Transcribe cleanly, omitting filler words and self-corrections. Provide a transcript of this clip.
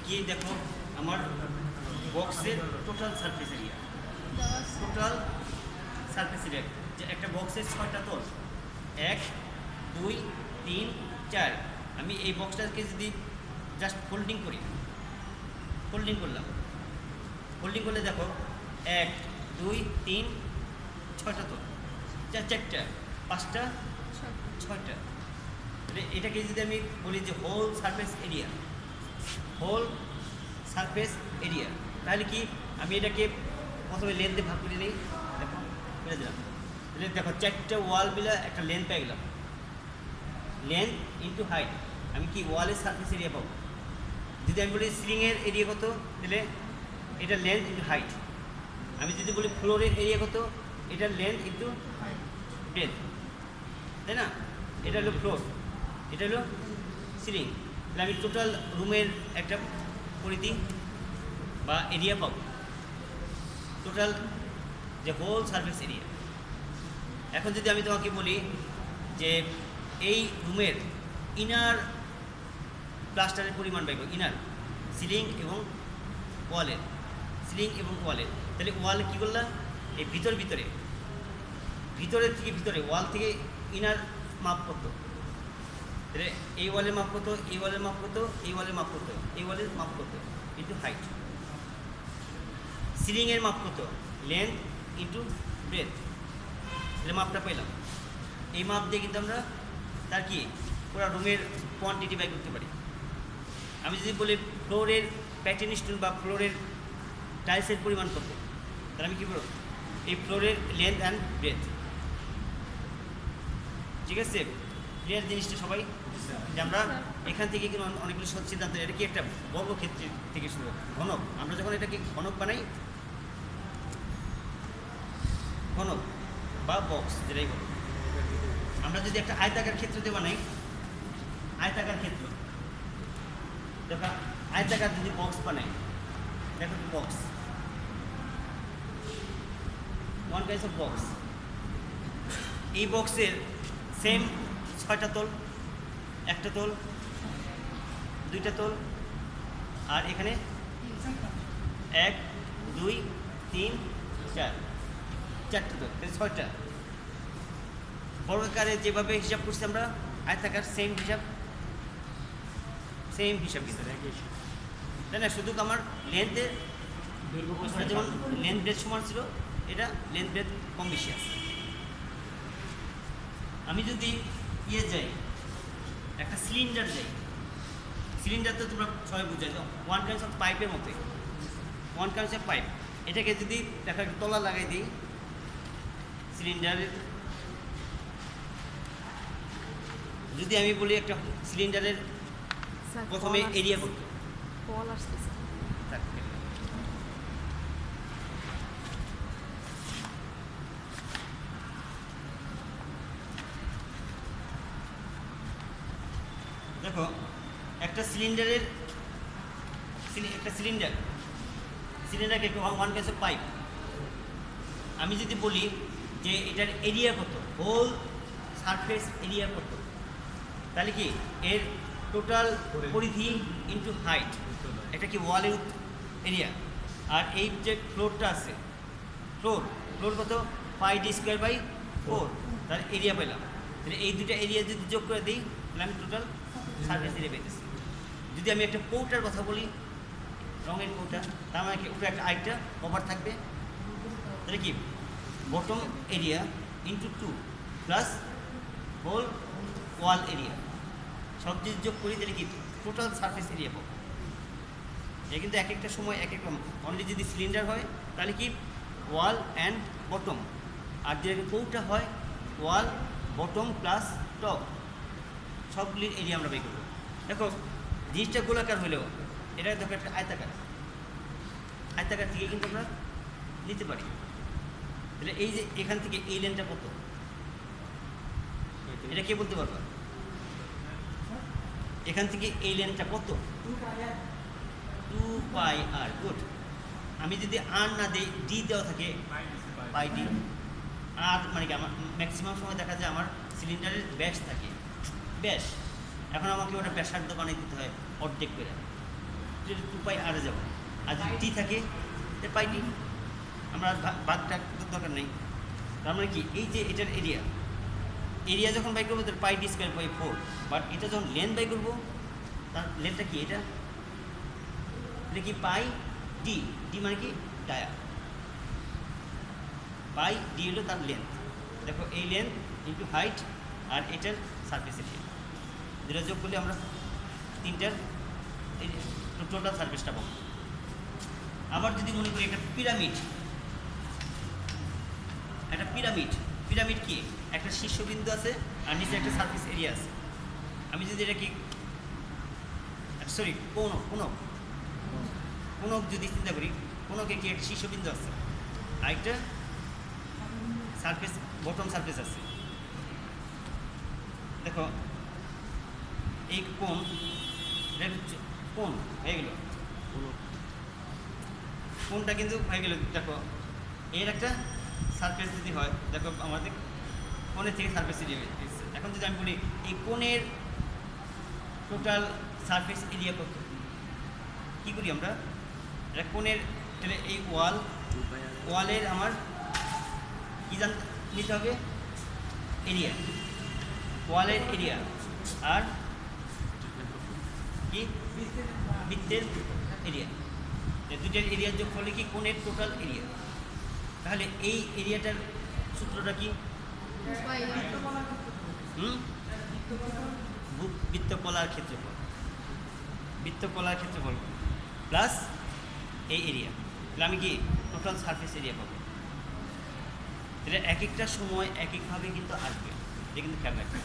কি দেখো আমার বক্সের total surface area, total surface area যে একটা বক্সের 6টা তল, 1 2 3 4। আমি এই বক্সটাকে যদি জাস্ট ফোল্ডিং করি, ফোল্ডিং করলাম, ফোল্ডিং করলে দেখো 1 2 3 6টা তল, 4টা 5টা 6টা। তাহলে এটাকে যদি আমি বলি যে whole surface area, whole surface area, তাহলে কি আমি এটাকে প্রথমে লেন্থে ভাগ করে নিই। দেখো করে দিলাম, তাহলে দেখো 4টা ওয়াল মিলে একটা লেন্থ পেয়ে গেলাম। লেন্থ ইন্টু হাইট, আমি কি ওয়ালের সারফেস এরিয়া পাবো। যদি আমি বলি সিলিংয়ের এরিয়া কত, তাহলে এটা লেন্থ ইন্টু হাইট। আমি যদি বলি ফ্লোরের এরিয়া কত, এটা লেন্থ ইন্টু ব্রেথ, তাই না? এটা হলো ফ্লোর, এটা হলো সিলিং। তাহলে আমি টোটাল রুমের একটা পরিধি বা এরিয়া পাবো, টোটাল যে হোল সারফেস এরিয়া। এখন যদি আমি তোমাকে বলি যে এই রুমের ইনার প্লাস্টারের পরিমাণ পাইব, ইনার সিলিং এবং ওয়ালের, সিলিং এবং ওয়ালের, তাহলে ওয়াল কী করলাম, এই ভিতরের ভিতরের থেকে ভিতরে ওয়াল থেকে ইনার মাপ কত, তাহলে এই ওয়ালের মাপ কত, এই ওয়ালের মাপ কত, এই ওয়ালের মাপ কত, এই ওয়ালের মাপ কত ইন্টু হাইট। সিলিংয়ের মাপ কত, লেন্থ ইন্টু ব্রেথ, তাহলে মাপটা পেলাম। এই মাপ দিয়ে কিন্তু আমরা তার কি পুরো রুমের কোয়ান্টিটি বাই করতে পারি। আমি যদি বলি ফ্লোরের প্যাটার্ন স্টোন বা ফ্লোরের টাইলসের পরিমাণ কত, তাহলে আমি কী বলব, এই ফ্লোরের লেন্থ অ্যান্ড ব্রেথ। ঠিক আছে, ক্লিয়ার জিনিসটা সবাই? যে আমরা এখান থেকে কিন্তু অনেকগুলো সিদ্ধান্ত, এটা কি একটা বর্গক্ষেত্র থেকে শুরু, ঘনক। আমরা যখন এটাকে ঘনক বানাই, ঘনক বা বক্স যেটাই বলো, আমরা যদি একটা আয়তাকার ক্ষেত্র দিয়ে বানাই, আয়তাকার ক্ষেত্র, দেখো আয়তাকার যদি বক্স বানাই, দেখো box, one kind of box. এই বক্সের সেম 6টা তল, একটা তল, 2টা তল, আর এখানে 1 2 3 4, 4টা তল, 6টা। বর্গাকারে যেভাবে হিসাব করছি আমরা, আয়তাকার সেম হিসাব, সেম হিসাব কিন্তু, তাই না? শুধু আমার লেন্থের যেমন লেন্থ ব্রেথ সমান ছিল, এটা লেন্থ ব্রেথ কম বেশি আছে। আমি যদি যাই, একটা সিলিন্ডার যাই, সিলিন্ডার তো তোমরা সবাই বুঝে যাও, ওয়ান কাইন্ড অফ পাইপের মতোই, ওয়ান কাইন্ড অফ পাইপ। এটাকে যদি দেখা তলা লাগাই দিই সিলিন্ডারের, যদি আমি বলি একটা সিলিন্ডারের প্রথমে এরিয়া করতে, দেখো একটা সিলিন্ডারের, একটা সিলিন্ডারকে ওয়ান কাইন্ড অফ পাইপ। আমি যদি বলি যে এটার এরিয়া কত, হোল সারফেস এরিয়া কত, তাহলে কি এর টোটাল পরিধি ইন্টু হাইট, এটা কি ওয়ালের এরিয়া। আর এই যে ফ্লোরটা আছে, ফ্লোর কত, πd²/4, তার এরিয়া পেলাম। তাহলে এই দুটা এরিয়া যদি যোগ করে দিই, তাহলে আমি টোটাল সারফেস এরিয়া পেতেছি। যদি আমি একটা কৌটার কথা বলি, রঙের কৌটা, তার মানে কি উপরে একটা আরেকটা কভার থাকবে, তাহলে কি bottom area into 2 plus whole wall area, সব যদি যোগ করি তাহলে কি টোটাল সারফেস এরিয়া পাবো। এটা কিন্তু এক একটা সময় এক এক রকম। অনলি যদি সিলিন্ডার হয় তাহলে কি ওয়াল অ্যান্ড বটম, আর যদি কৌটা হয় ওয়াল বটম প্লাস টপ, সবগুলির এরিয়া আমরা বের করবো। দেখো জিনিসটা গোলাকার হলেও এটা দেখো একটা আয়তাকার, আয়তাকার থেকে কিন্তু আমরা নিতে পারি। তাহলে এই যে এখান থেকে এই লেনটা কত, এটা কে বলতে পারবা? এখান থেকে এই লেনটা কত, 2πr। গুড। আমি যদি আর না দিই, ডি দেওয়া থাকে πd, আর মানে কি আমার ম্যাক্সিমাম সময় দেখা যায় আমার সিলিন্ডারের ব্যাস থাকে, ব্যাস। এখন আমাকে ওটা ব্যাসার্ধ বানিয়ে দিতে হয় অর্ধেক করে, টু পাই আর যাবো, আর যদি টি থাকে তাহলে পাই টি, আমরা বাদটা দরকার নেই। তার মানে কি এই যে এটার এরিয়া যখন বাই করবো তাহলে পাই ডি স্কোয়ার বাই 4, বাট এটা যখন লেন্থ বাই করবো তার লেন্থটা কি এটা কি পাই ডি, ডি মানে কি ডায়া, পাই ডি হলো তার লেন্থ। দেখো এই লেন্থ ইন্টু হাইট আর এটার সারফেস এরিয়া, যেটা যোগ করলে আমরা তিনটার টোটাল সারফেসটা পাবো। আবার যদি মনে করি একটা পিরামিড, পিরামিড কি একটা শীর্ষবিন্দু আছে আর নিচে একটা সারফেস এরিয়া আছে। আমি যদি এটা কি সরি কোনক যদি চিন্তা করি, কোনকে কি একটা শীর্ষবিন্দু আছে আর একটা সারফেস বটম সারফেস আছে। দেখো এই কোণ, কোণ হয়ে গেল, কোণটা কিন্তু হয়ে গেল। দেখো এর একটা সারফেস যদি হয়, দেখো আমাদের কোণের থেকে সারফেস এরিয়া এসেছে। এখন যদি আমি বলি এই কোণের টোটাল সারফেস এরিয়া কত, কী করি আমরা, এটা কোণের, তাহলে এই ওয়ালের আমার কী নিতে হবে, এরিয়া, ওয়ালের এরিয়া আর কি বৃত্তের এরিয়া, দুইটার এরিয়া যোগ করলে কি কোণের টোটাল এরিয়া। তাহলে এই এরিয়াটার সূত্রটা কি, বৃত্তকলার ক্ষেত্রফল প্লাস এই এরিয়া, তাহলে আমি কি টোটাল সারফেস এরিয়া পাবো। এটা এক একটা সময় এক একভাবে কিন্তু আসবে, এটা কিন্তু খেয়াল রাখবে।